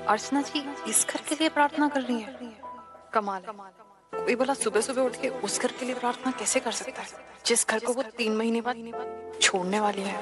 अर्चना जी इस घर के लिए प्रार्थना कर रही है। कमाल है। कोई बोला सुबह सुबह उठ के उस घर के लिए प्रार्थना कैसे कर सकता है जिस घर को वो 3 महीने बाद छोड़ने वाली है।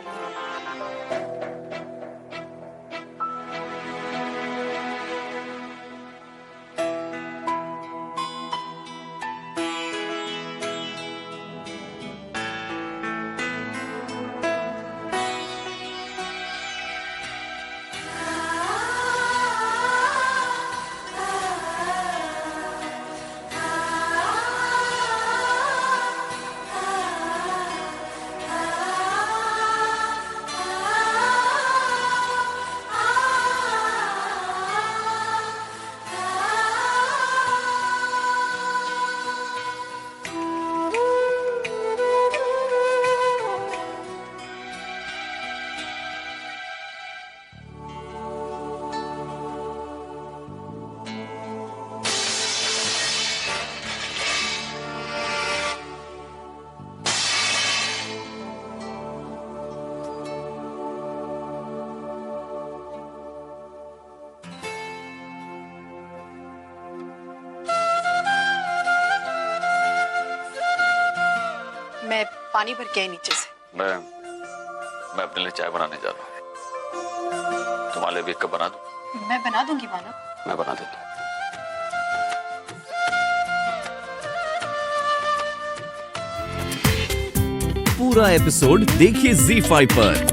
मैं पानी भर के आई नीचे से। मैं अपने लिए चाय बनाने जा रहा हूँ। तुम्हारे लिए भी एक कप बना दूँ? मैं बना दूंगी माना। मैं बना देता हूँ। पूरा एपिसोड देखिए ZEE5 पर।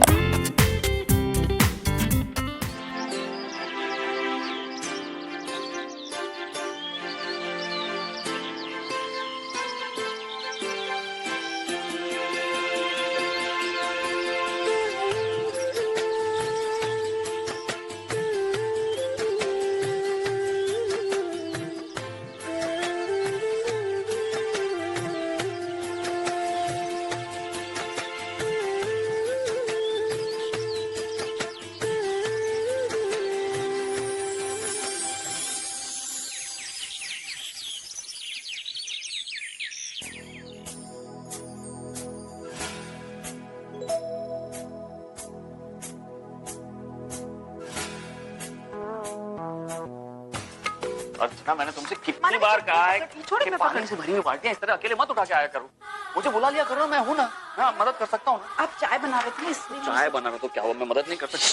अर्चना, मैंने तुमसे कितनी बार कहा है कि पानी से भरी हुई बाल्टियां इस तरह अकेले मत उठा के आया करो। मुझे बुला लिया करो, मैं हूं ना। हाँ, मदद कर सकता हूँ ना। आप चाय बना रहे थे ना इसलिए। चाय बना रहे तो क्या हुआ, मैं मदद नहीं कर सकता?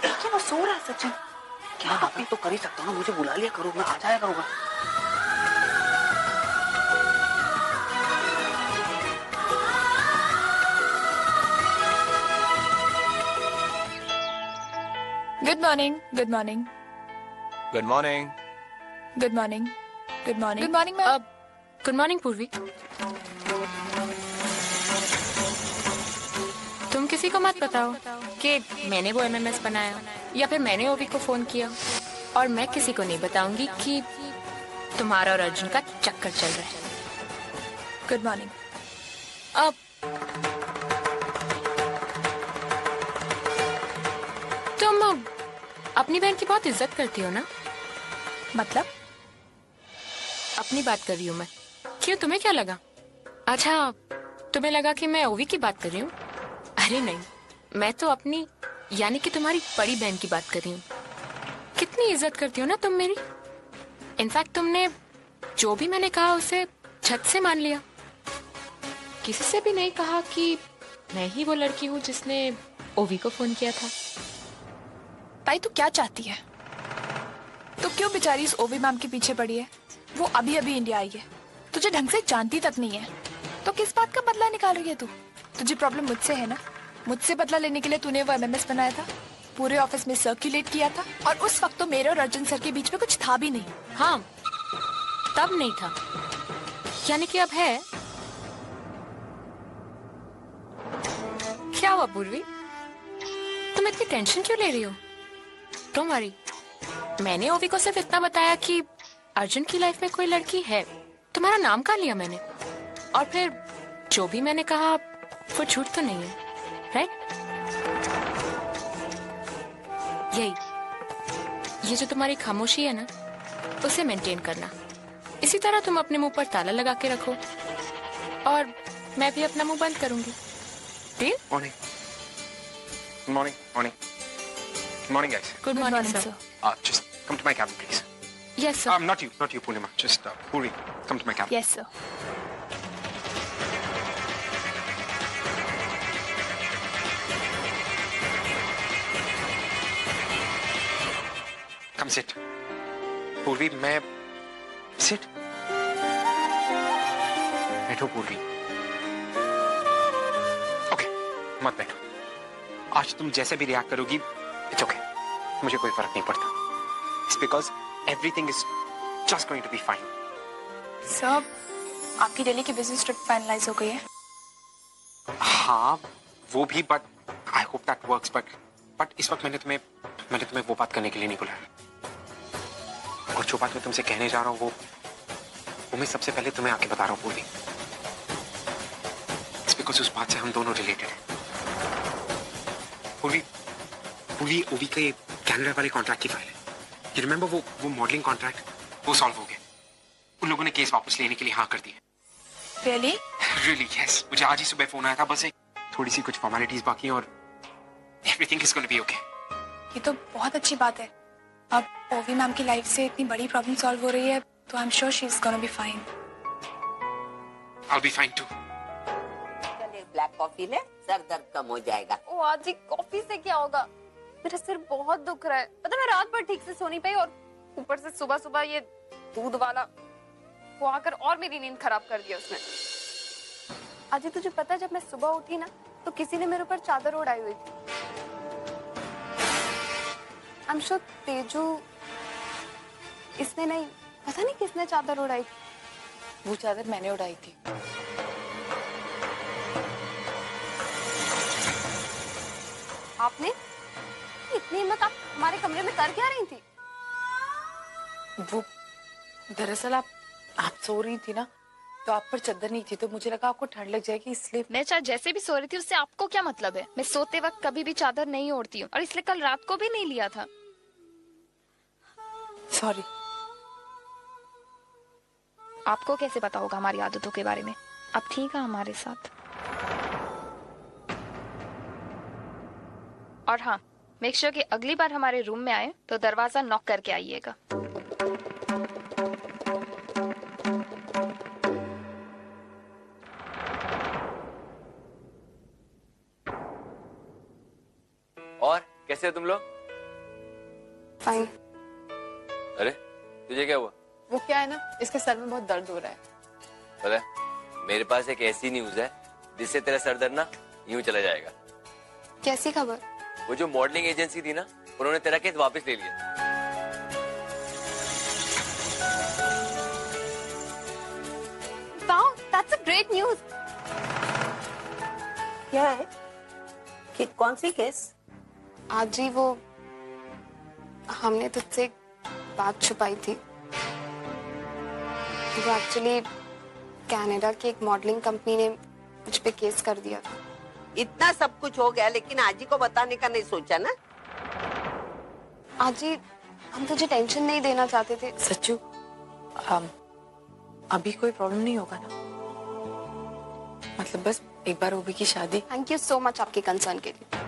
देखिए वो सो रहा है सचिन। क्या बात तो कर ही सकता हूँ ना, मुझे बुला लिया करो, मैं आ जाया करूँगा। Good morning. Good morning. Good morning. Good morning. Good morning. Good morning ma'am. Good morning पूर्वी। तुम किसी को मत बताओ कि मैंने वो MMS बनाया या फिर मैंने ओवी को फोन किया, और मैं किसी को नहीं बताऊंगी कि तुम्हारा और अर्जुन का चक्कर चल रहा है। Good morning. अब तुम अपनी बहन की बहुत इज्जत करती हो ना? मतलब? अपनी बात कर रही हूँ मैं। क्यों, तुम्हें क्या लगा? अच्छा, तुम्हें लगा कि मैं ओवी की बात कर रही हूँ? अरे नहीं, मैं तो अपनी यानी कि तुम्हारी बड़ी बहन की बात कर रही हूँ। कितनी इज्जत करती हो ना तुम मेरी। इनफैक्ट तुमने जो भी मैंने कहा उसे झट से मान लिया। किसी से भी नहीं कहा कि मैं ही वो लड़की हूँ जिसने ओवी को फोन किया था। ताई तू क्या चाहती है? तो क्यों बेचारी इस ओवी मैम के पीछे पड़ी है? वो अभी अभी इंडिया आई है, तुझे ढंग से जानती तक नहीं है, तो किस बात का बदला निकाल रही है तू? तुझे प्रॉब्लम मुझसे है ना? मुझसे बदला लेने के लिए तूने वो MMS बनाया था, पूरे ऑफिस में सर्कुलेट किया था, और उस वक्त तो मेरे और अर्जुन सर के बीच में कुछ था भी नहीं। हाँ, तब नहीं था, यानी कि अब है। क्या हुआ पूर्वी, तुम इतनी टेंशन क्यों ले रही हो? डोंट वरी, मैंने ओवी को सिर्फ इतना बताया कि अर्जुन की लाइफ में कोई लड़की है। तुम्हारा नाम कहा लिया मैंने, और फिर जो भी मैंने कहा वो झूठ तो नहीं है, राइट? यही, ये जो तुम्हारी खामोशी है ना, उसे मेंटेन करना। इसी तरह तुम अपने मुंह पर ताला लगा के रखो, और मैं भी अपना मुंह बंद करूंगी। Deal? Morning. Morning. Morning. Morning guys. Good morning sir. Just come come to my cabin, please. Yes sir. Not you, Purnima. Just Puri, come to my cabin. Yes sir. Come sit. पूर्वी, मैं sit. बैठो पूर्वी. Okay, मत बैठो. आज तुम जैसे भी रिएक्ट करोगी, it's okay. मुझे कोई फर्क नहीं पड़ता. It's because everything is just going to be fine. Sir, आपकी दिल्ली की बिजनेस ट्रिप फाइनलाइज हो गई है. हाँ, वो भी, but I hope that works. But इस वक्त मैंने तुम्हें वो बात करने के लिए नहीं बुलाया. और जो बात मैं तुमसे कहने जा रहा हूँ वो मैं सबसे पहले तुम्हें आके बता रहा हूँ पूर्वी. It's because उस बात से हम दोनों रिलेटेड हैं. पूर्वी ओवी का ये कैनेडा वाले कॉन्ट्रैक्ट की फाइल है. You remember वो मॉडलिंग कॉन्ट्रैक्ट वो सॉल्व हो गया. उन लोगों ने केस वापस लेने के लिए हाँ कर दी. रियली? Really, yes. मुझे आज ही सुबह फोन आया था. बस एक थोड़ी सी कुछ फॉर्मेलिटीज बाकी हैं और everything is going to be okay. ये तो बहुत अच्छी बात है. अब ओवी मैम की लाइफ से इतनी बड़ी प्रॉब्लम सॉल्व हो रही है तो I am sure she is gonna be fine. I'll be fine too. चल एक ब्लैक कॉफी ले, सर दर्द कम हो जाएगा. ओ आज ही कॉफी से क्या होगा? मेरा सिर बहुत दुख रहा है. पता मैं रात भर ठीक से सो नहीं पाई और ऊपर से सुबह सुबह ये दूध वाला वो आकर और मेरी नींद खराब कर दिया उसने. आज तुझे पता है जब मैं सुबह उठी ना तो किसी ने मेरे ऊपर चादर उड़ाई हुई थी. I'm sure तेजू इसने नहीं, पता नहीं किसने चादर उड़ाई थी. वो चादर मैंने उड़ाई थी. आपने? इतनी हिम्मत आप हमारे कमरे में कर क्या रही थी? वो दरअसल आप सो रही थी ना तो आप पर चादर नहीं थी तो मुझे लगा आपको ठंड लग जाएगी इसलिए. मैं चाहे जैसे भी सो रही थी उससे आपको क्या मतलब है? मैं सोते वक्त कभी भी चादर नहीं ओढ़ती हूँ और इसलिए कल रात को भी नहीं लिया था. सॉरी. आपको कैसे पता होगा हमारी आदतों के बारे में? अब ठीक है हमारे साथ. और हाँ, मेक श्योर कि अगली बार हमारे रूम में आए तो दरवाजा नॉक करके आइएगा. और कैसे हो तुम लोग? फाइन. अरे तुझे क्या हुआ? वो क्या है ना, इसके सर में बहुत दर्द हो रहा है. पता है मेरे पास एक ऐसी न्यूज है जिससे तेरा सर दर्द ना यूं चला जाएगा. कैसी खबर? वो जो मॉडलिंग एजेंसी थी ना उन्होंने तेरा केस वापस ले लिया. Wow, that's a great news. क्या है कि कौन सी केस? आज ही वो हमने तुझसे एक बात छुपाई थी. वो एक्चुअली कनाडा की एक मॉडलिंग कंपनी ने मुझ पे केस कर दिया था. इतना सब कुछ हो गया लेकिन आजी को बताने का नहीं सोचा ना? आज ही हम तुझे टेंशन नहीं देना चाहते थे. सच्चू, अभी कोई प्रॉब्लम नहीं होगा ना? मतलब बस एक बार ओवी की शादी. थैंक यू सो मच आपके कंसर्न के लिए.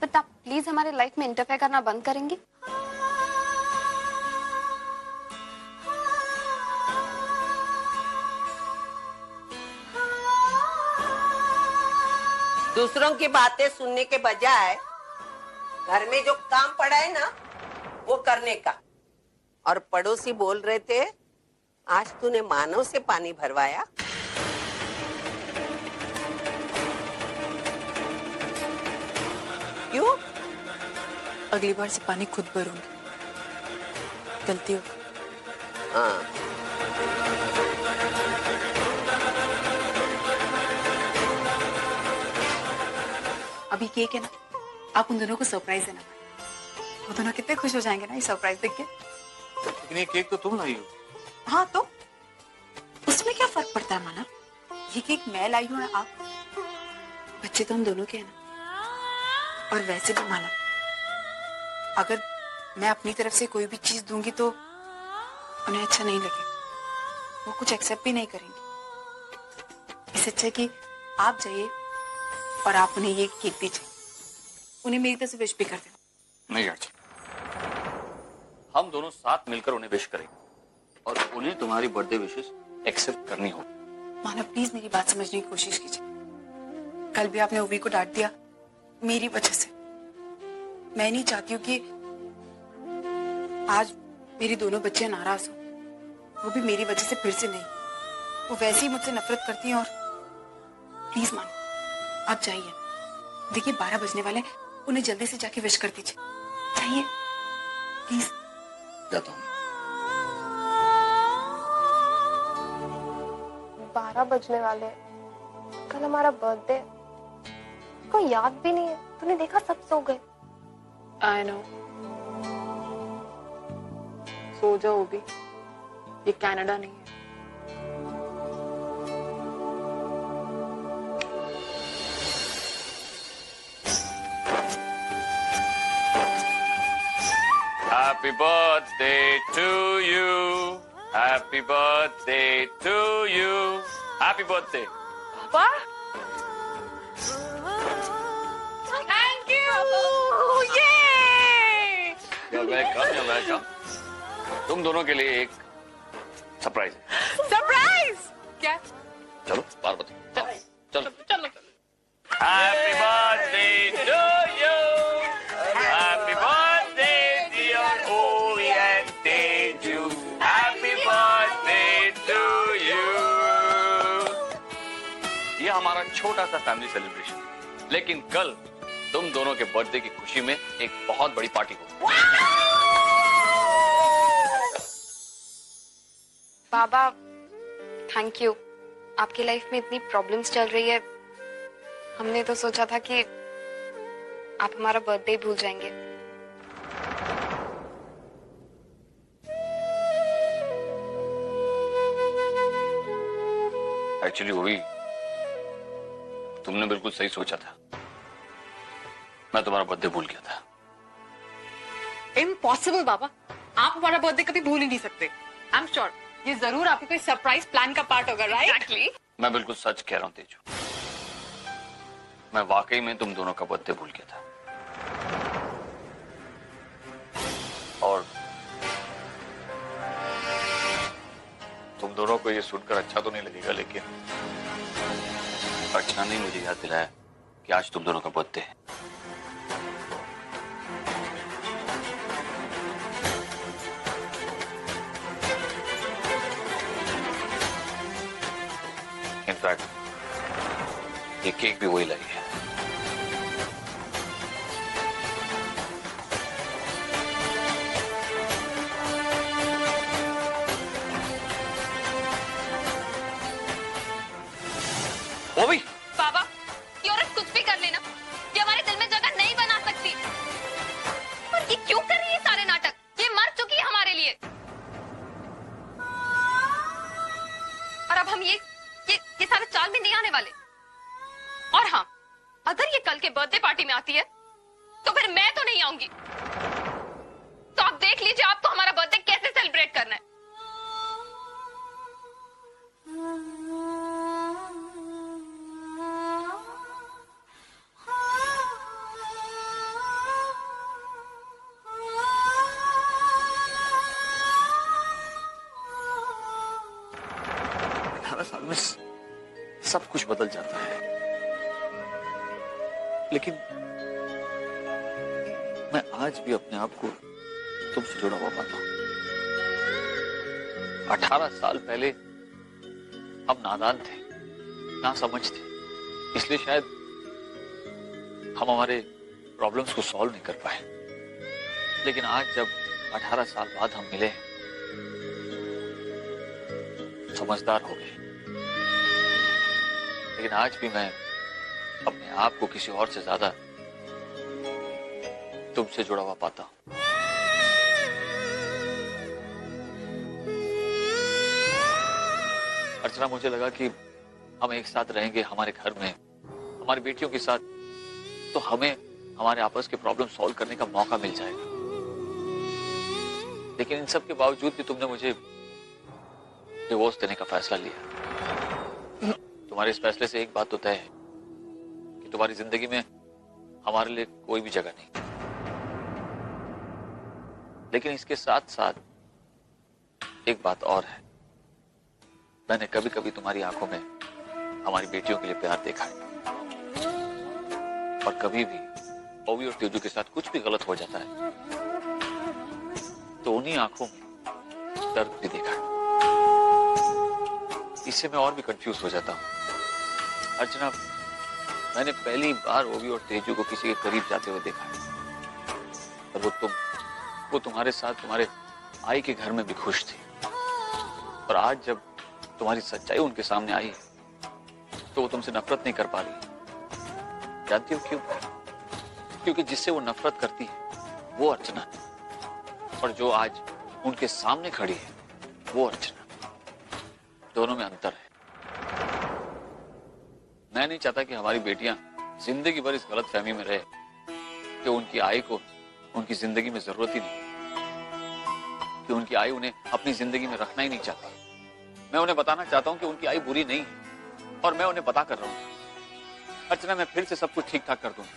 बट आप प्लीज हमारे लाइफ में इंटरफेयर करना बंद करेंगे? दूसरों की बातें सुनने के बजाय घर में जो काम पड़ा है ना वो करने का. और पड़ोसी बोल रहे थे आज तूने मानव से पानी भरवाया. क्यों? अगली बार से पानी खुद भरूंगी. गलती हो. हाँ. अभी केक है ना, आप उन दोनों को सरप्राइज देना. वो दोनों कितने खुश हो जाएंगे ना ये सरप्राइज देख के. लेकिन ये केक तो तुम लाई हो. हाँ तो उसमें क्या फर्क पड़ता है माना? ये केक मैं लाई हूँ आप. बच्चे तो हम दोनों के हैं ना. और वैसे भी माना, अगर मैं अपनी तरफ से कोई भी चीज दूंगी तो उन्हें अच्छा नहीं लगे. वो कुछ एक्सेप्ट भी नहीं करेंगे. इससे अच्छा कि आप जाइए और आप उन्हें ये केक दीजिए. उन्हें मेरी तरफ से विश भी कर देना. नहीं चाची, हम दोनों साथ मिलकर उन्हें विश करेंगे और उन्हें तुम्हारी बर्थडे विशेस एक्सेप्ट करनी होगी। मानव प्लीज मेरी बात समझने की कोशिश कीजिए। कल भी आपने ओवी को डांट दिया मेरी वजह से। मैं नहीं चाहती हूँ कि आज मेरी दोनों बच्चियां नाराज हो, वो भी मेरी वजह से फिर से नहीं। वो वैसे ही मुझसे नफरत करती हैं। और प्लीज मानो आप जाइए, देखिए 12 बजने वाले, उन्हें जल्दी से जाके विश कर दीजिए। जाइए प्लीज। जाता हूँ। 12 बजने वाले हैं। कल हमारा बर्थडे, कोई याद भी नहीं है। तूने देखा सब सो गए। आई नो, सो जाओ भी, ये कनाडा नहीं है। Happy birthday to you. Happy birthday to you. Happy birthday. पापा थैंक यू। ये You're welcome. You're welcome. तुम दोनों के लिए एक सरप्राइज है। सरप्राइज क्या? चलो बार बताओ। चलो। चलो Happy birthday to you. Happy birthday dear Ovi and Teju. Happy birthday to you. ये हमारा छोटा सा फैमिली सेलिब्रेशन, लेकिन कल तुम दोनों के बर्थडे की खुशी में एक बहुत बड़ी पार्टी होगी। बाबा थैंक यू। आपकी लाइफ में इतनी प्रॉब्लम्स चल रही है, हमने तो सोचा था कि आप हमारा बर्थडे भूल जाएंगे। एक्चुअली वही, तुमने बिल्कुल सही सोचा था। मैं तुम्हारा बर्थडे भूल गया था। इम्पॉसिबल बाबा, आप हमारा बर्थडे कभी भूल ही नहीं सकते। आई एम श्योर ये जरूर आपके कोई सरप्राइज प्लान का पार्ट होगा, राइट? एक्चुअली मैं बिल्कुल सच कह रहा हूँ तेजू, मैं वाकई में तुम दोनों का बर्थडे भूल गया था। और तुम दोनों को ये सुनकर अच्छा तो नहीं लगेगा, लेकिन अर्चना ने मुझे याद दिलाया कि आज तुम दोनों का बर्थडे है। इनफैक्ट ये केक भी वही लाई है। वो भी बाबा ये औरत कुछ भी कर लेना, ये हमारे दिल में जगह नहीं बना सकती। और ये क्यों कर रही है सारे नाटक? ये मर चुकी है हमारे लिए। और अब हम ये सारे चाल में नहीं आने वाले। और हाँ, अगर ये कल के बर्थडे पार्टी में आती है तो फिर मैं तो नहीं आऊंगी। तो आप देख लीजिए आपको हमारा बर्थडे कैसे सेलिब्रेट करना है। साल में सब कुछ बदल जाता है, लेकिन मैं आज भी अपने आप को तुमसे जुड़ा हुआ पाता हूं। 18 साल पहले हम नादान थे, ना समझ थे, इसलिए शायद हम हमारे प्रॉब्लम्स को सॉल्व नहीं कर पाए। लेकिन आज जब 18 साल बाद हम मिले, समझदार हो गए। लेकिन आज भी मैं अपने आप को किसी और से ज्यादा तुमसे जुड़ा हुआ पाता हूं। अर्चना, मुझे लगा कि हम एक साथ रहेंगे हमारे घर में, हमारी बेटियों के साथ, तो हमें हमारे आपस के प्रॉब्लम सॉल्व करने का मौका मिल जाएगा। लेकिन इन सब के बावजूद भी तुमने मुझे डिवोर्स देने का फैसला लिया। तुम्हारे इस फैसले से एक बात तो तय है कि तुम्हारी जिंदगी में हमारे लिए कोई भी जगह नहीं। लेकिन इसके साथ साथ एक बात और है, मैंने कभी कभी तुम्हारी आंखों में हमारी बेटियों के लिए प्यार देखा है, और कभी भी ओवी और तेजू के साथ कुछ भी गलत हो जाता है तो उन्हीं आंखों में दर्द भी देखा है। इससे मैं और भी कंफ्यूज हो जाता हूं। अर्चना, मैंने पहली बार ओवी और तेजू को किसी के करीब जाते हुए देखा है, और वो तुम्हारे साथ तुम्हारे आई के घर में भी खुश थी, और आज जब तुम्हारी सच्चाई उनके सामने आई है तो वो तुमसे नफरत नहीं कर पा रही। जानती हो क्यों? क्योंकि जिससे वो नफरत करती है वो अर्चना है, और जो आज उनके सामने खड़ी है वो अर्चना। दोनों में अंतर है। मैं नहीं चाहता कि हमारी बेटियां जिंदगी भर इस गलत फहमी में रहे कि उनकी आई को उनकी जिंदगी में जरूरत ही नहीं, कि उनकी आई उन्हें अपनी जिंदगी में रखना ही नहीं चाहती। मैं उन्हें बताना चाहता हूं कि उनकी आई बुरी नहीं है, और मैं उन्हें बता कर रहा हूं। अर्चना, मैं फिर से सब कुछ ठीक ठाक कर दूंगा।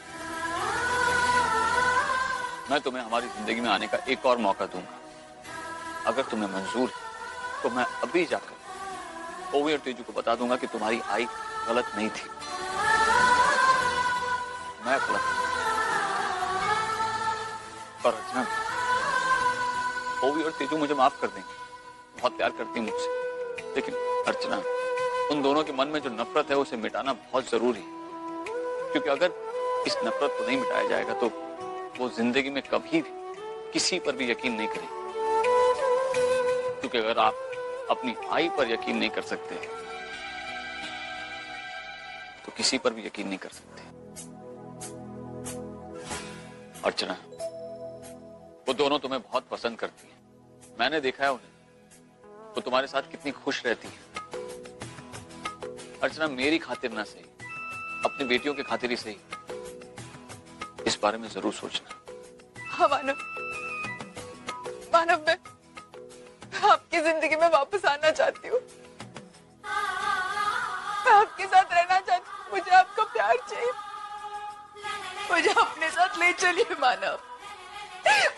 मैं तुम्हें हमारी जिंदगी में आने का एक और मौका दूंगा। अगर तुम्हें मंजूर है तो मैं अभी जाकर ओवी और तेजू को बता दूंगा कि तुम्हारी आई गलत नहीं थी, मैं गलत हूं। पर अर्चना, ओवी और तेजू मुझे माफ कर देंगे, बहुत प्यार करती है मुझसे, लेकिन अर्चना, उन दोनों के मन में जो नफरत है उसे मिटाना बहुत जरूरी है, क्योंकि अगर इस नफरत को नहीं मिटाया जाएगा तो वो जिंदगी में कभी भी किसी पर भी यकीन नहीं करेंगे। क्योंकि अगर आप अपनी आई पर यकीन नहीं कर सकते तो किसी पर भी यकीन नहीं कर सकते। अर्चना, वो दोनों तुम्हें बहुत पसंद करती हैं। मैंने देखा है उन्हें, वो तुम्हारे साथ कितनी खुश रहती है। अर्चना, मेरी खातिर ना सही, अपनी बेटियों की खातिर ही सही, इस बारे में जरूर सोचना। हाँ मानव, मैं आपकी जिंदगी में वापस आना चाहती हूँ। मैं आपके साथ रहना चाहती हूँ। मुझे आपका प्यार चाहिए। मुझे अपने साथ ले चलिए मानव,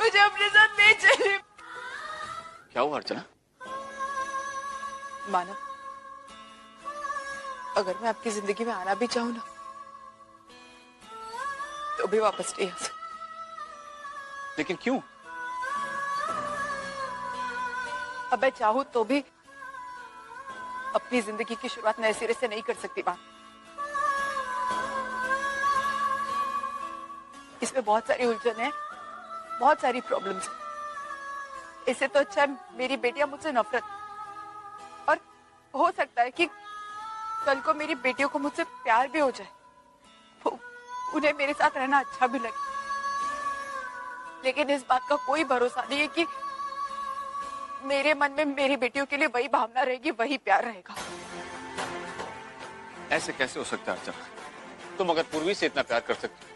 मुझे अपने साथ ले चलिए। क्या हुआ अर्चना? मानव, अगर मैं आपकी जिंदगी में आना भी चाहूँ ना तो भी वापस नहीं आ सकती। लेकिन क्यों? अब मैं चाहूँ तो भी अपनी जिंदगी की शुरुआत नए सिरे से नहीं कर सकती मां। इसमें बहुत सारी उलझन है, बहुत सारी प्रॉब्लम्स है। इससे तो अच्छा है मेरी बेटियां मुझसे नफरत, और हो सकता है कि कल को मेरी बेटियों को मुझसे प्यार भी हो जाए, उन्हें मेरे साथ रहना अच्छा भी लगे। लेकिन इस बात का कोई भरोसा नहीं है कि मेरे मन में मेरी बेटियों के लिए वही भावना रहेगी, वही प्यार रहेगा। ऐसे कैसे हो सकता है अर्चना? तुम अगर पूर्वी से इतना प्यार कर सकती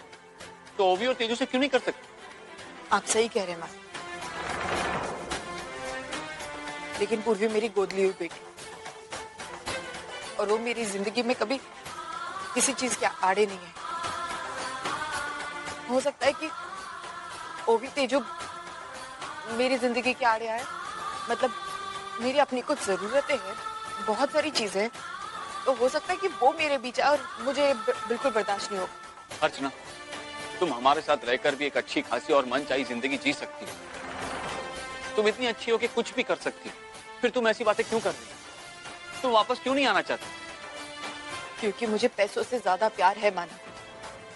तो ओवी और तेजू से क्यों नहीं कर सकती? आप सही कह रहे हैं मां, लेकिन पूर्वी मेरी गोद ली हुई बेटी, और वो मेरी जिंदगी में कभी किसी चीज के आड़े नहीं है। हो सकता है कि ओवी तेजू मेरी जिंदगी के आड़े आए, मतलब मेरी अपनी कुछ जरूरतें हैं, बहुत सारी चीजें हैं, तो हो सकता है कि वो मेरे बीच आए और मुझे बिल्कुल बर्दाश्त नहीं होगा। अर्चना, तुम हमारे साथ रहकर भी एक अच्छी खासी और मन चाही जिंदगी जी सकती हो। तुम इतनी अच्छी हो कि कुछ भी कर सकती हो, फिर तुम ऐसी बातें क्यों कर रही हो? तुम वापस क्यों नहीं आना चाहती? क्योंकि मुझे पैसों से ज्यादा प्यार है माना।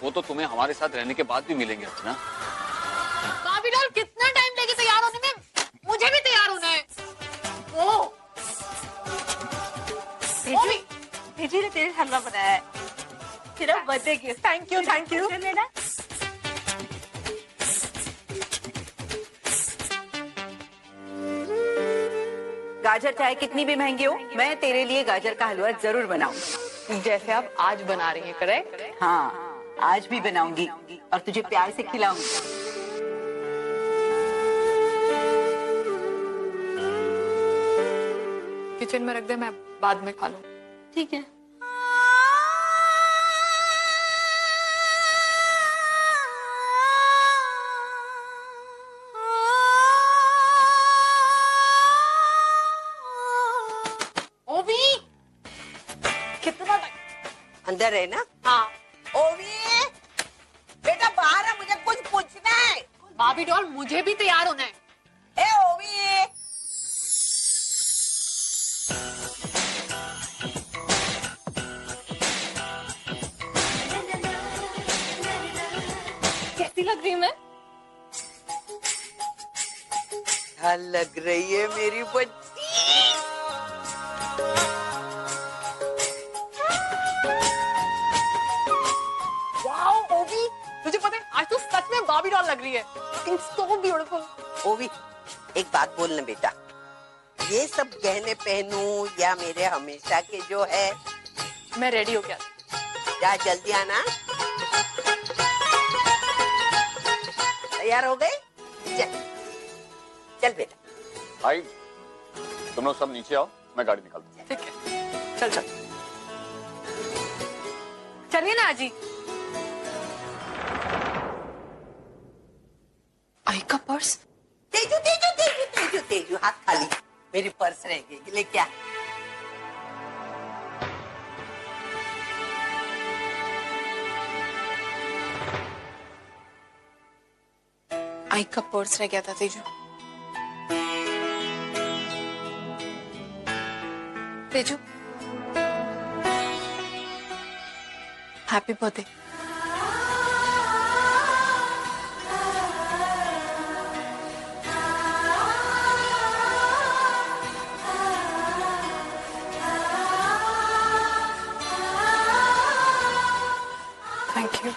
वो तो तुम्हें हमारे साथ रहने के बाद भी मिलेंगे अर्चना। बाबीलाल, कितना टाइम लगे तैयार होने में? मुझे भी तैयार होना है। ओ भेजी ने तेरे हलवा बनाया है, तेरा birthday gift. Thank you, thank you. लेना गाजर चाहे कितनी भी महंगी हो, मैं तेरे लिए गाजर का हलवा जरूर बनाऊंगी। जैसे आप आज बना रही हैं, करेक्ट? हाँ, आज भी बनाऊंगी और तुझे प्यार से खिलाऊंगी। किचन में रख दे, मैं बाद में खा लूं। ठीक है। अंदर है ना? हाँ। ओवी, बेटा बाहर है, मुझे कुछ पूछना है। बाबी डॉल, मुझे भी तैयार होना है। ए ओवी, कैसी लग रही हूँ मैं? क्या लग रही है मेरी बच्ची? वाओ ओवी, तुझे पता है आज तो सच में बाबी डॉल लग रही है। It's so beautiful. ओवी, एक बात बोलना बेटा, ये सब गहने पहनूं या मेरे हमेशा के जो है? मैं रेडी हो गया। जा जल्दी आना। तैयार हो गए? चल चल बेटा। भाई तुम लोग सब नीचे आओ, मैं गाड़ी निकालता हूँ। ठीक है, चल चल चलिए ना आजी। आई का पर्स? तेजू तेजू तेजू तेजू तेजू, हाथ खाली, मेरी पर्स रह गई, ले क्या? आई का पर्स रह गया था Teju. Teju, happy birthday. Thank you.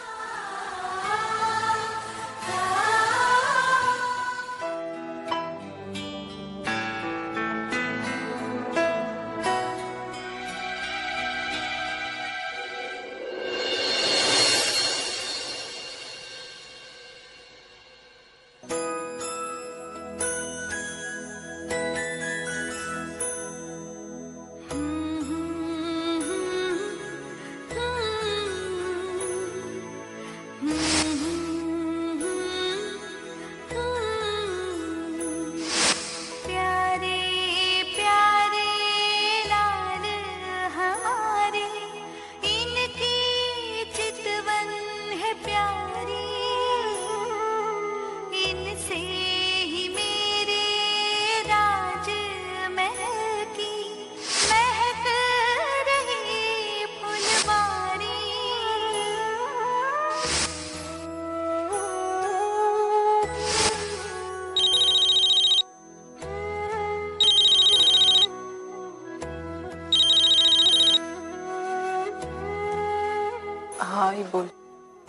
हाँ ये बोल।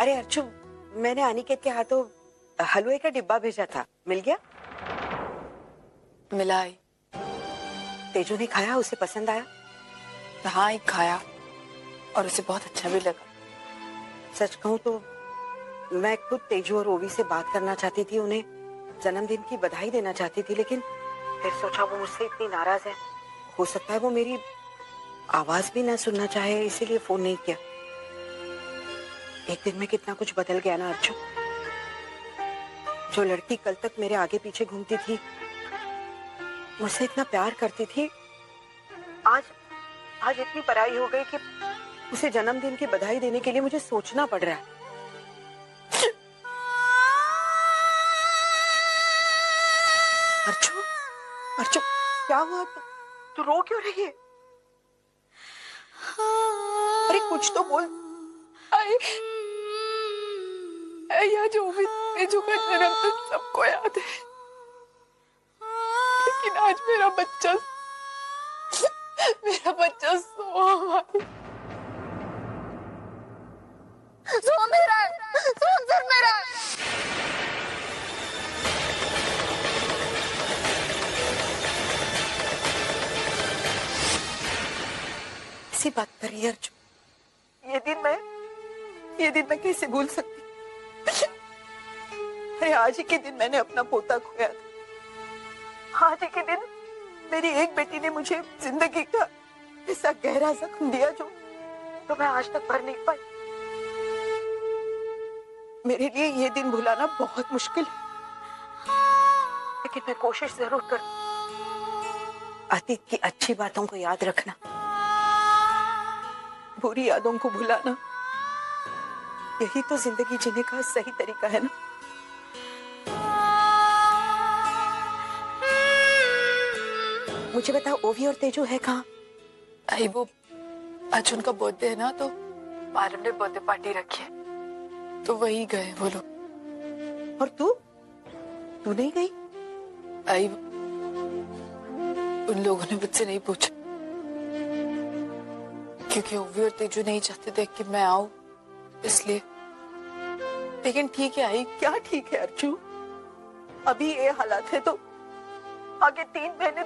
अरे अर्चु, मैंने अनिकेत के हाथों हलवे का डिब्बा भेजा था, मिल गया? मिला आई। तेजू ने खाया, उसे पसंद आया? हाँ एक खाया और उसे बहुत अच्छा भी लगा। सच कहूँ तो मैं खुद तेजू और ओवी से बात करना चाहती थी, उन्हें जन्मदिन की बधाई देना चाहती थी, लेकिन फिर सोचा वो मुझसे इतनी नाराज है, हो सकता है वो मेरी आवाज भी ना सुनना चाहे, इसीलिए फोन नहीं किया। एक दिन में कितना कुछ बदल गया ना अर्जुन। जो लड़की कल तक मेरे आगे पीछे घूमती थी, मुझसे इतना प्यार करती थी, आज आज इतनी पराई हो गई कि उसे जन्मदिन की बधाई देने के लिए मुझे सोचना पड़ रहा है। अर्जुन, अर्जुन क्या हुआ? तू रो क्यों रही है? अरे कुछ तो बोल। यह जो भी तेजू का जन्मदिन सबको याद है, लेकिन आज मेरा बच्चा सो मेरा सिर्फ मेरा। ऐसी बात कर रही है अर्जुन? ये दिन मैं कैसे भूल सकती? अरे आज ही के दिन मैंने अपना पोता खोया था। आज ही के दिन मेरी एक बेटी ने मुझे जिंदगी का ऐसा गहरा जख्म दिया जो मैं आज तक भर नहीं पाई। मेरे लिए ये दिन भुलाना बहुत मुश्किल है, लेकिन मैं कोशिश जरूर कर। अतीत की अच्छी बातों को याद रखना बुरी यादों को भुलाना यही तो जिंदगी जीने का सही तरीका है ना। मुझे बता, ओवी और तेजू है कहाँ? भाई वो आज उनका बर्थडे है ना, तो मैडम ने बर्थडे पार्टी रखी है तो वही गए वो लोग। और तू नहीं गई? आई उन लोगों ने मुझसे नहीं पूछा क्योंकि ओवी और तेजू नहीं चाहते थे कि मैं आऊं, इसलिए। लेकिन ठीक है आई। क्या ठीक है अर्जू? अभी ये हालात है तो आगे 3 महीने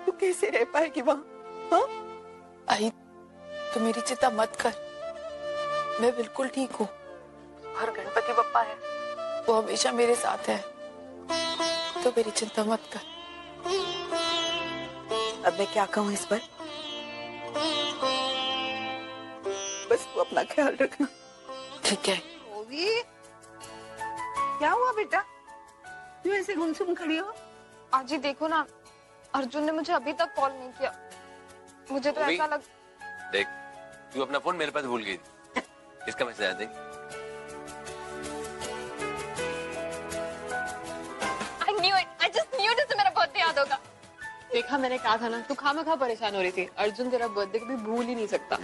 तू कैसे रह पाएगी वहाँ? हाँ? आई तो मेरी चिंता मत कर, मैं बिल्कुल ठीक हूँ। और गणपति बप्पा है, वो हमेशा मेरे साथ है, तो मेरी चिंता मत कर। अब मैं क्या कहूँ इस पर? बस तू अपना ख्याल रखना। ठीक है। ओवी, क्या हुआ बेटा? क्यों ऐसे गुमसुम खड़ी हो? आज ही देखो ना, अर्जुन ने मुझे अभी तक कॉल नहीं किया। मुझे तो ओवी, ऐसा लग देख, तू अपना फोन मेरे पास भूल गई थी। इसका मैसेज आया, देख। I knew it. I just knew it, इससे मेरा बर्थडे याद होगा। देखा, मैंने कहा था ना, तू खामखा परेशान हो रही थी। अर्जुन तेरा बर्थडे कभी भूल ही नहीं सकता।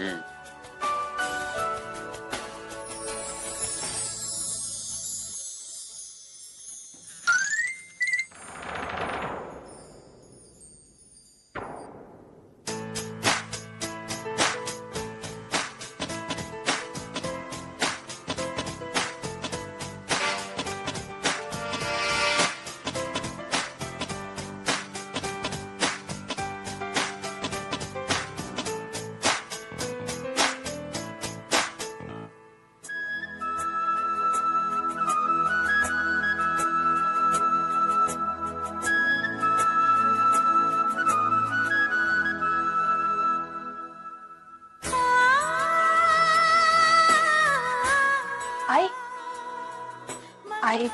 आई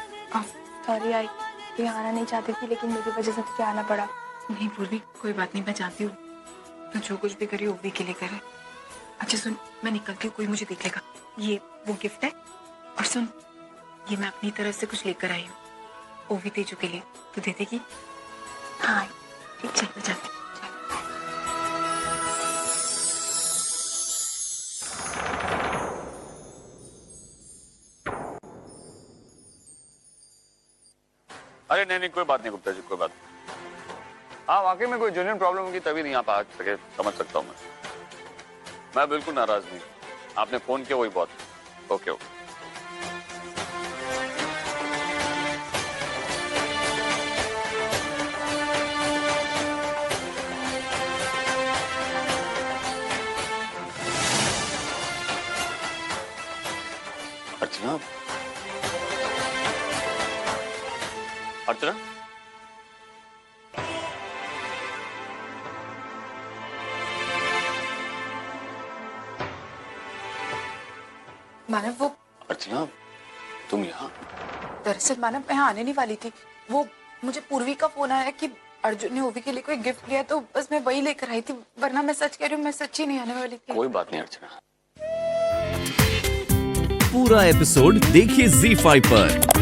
सॉरी आई, तू आना नहीं चाहती थी लेकिन मेरी वजह से तुझे आना पड़ा। नहीं पूर्वी, कोई बात नहीं, मैं जानती हूँ तो जो कुछ भी करी ओवी के लिए करे। अच्छा सुन, मैं निकलती हूँ, कोई मुझे देख लेगा। ये वो गिफ्ट है, और सुन, ये मैं अपनी तरफ से कुछ लेकर आई हूँ ओवी तेजू के लिए, तू दे देगी? हाँ ठीक, चल मैं जाती हूँ। अरे नहीं, कोई बात नहीं गुप्ता जी, कोई बात नहीं। हाँ, वाकई में कोई जेन्युइन प्रॉब्लम होगी तभी नहीं आप आ सके, समझ सकता हूँ मैं बिल्कुल नाराज नहीं। आपने फोन किया वही बहुत। Okay okay. अर्चना, अर्चना, मानव, वो अर्चना, तुम यहाँ? दरअसल मानव मैं यहाँ आने नहीं वाली थी। वो मुझे पूर्वी का फोन आया कि अर्जुन ने ओवी के लिए कोई गिफ्ट लिया, तो बस मैं वही लेकर आई थी, वरना मैं सच कह रही हूँ, मैं सच्ची नहीं आने वाली थी। कोई बात नहीं अर्चना। पूरा एपिसोड देखिए ZEE5 पर।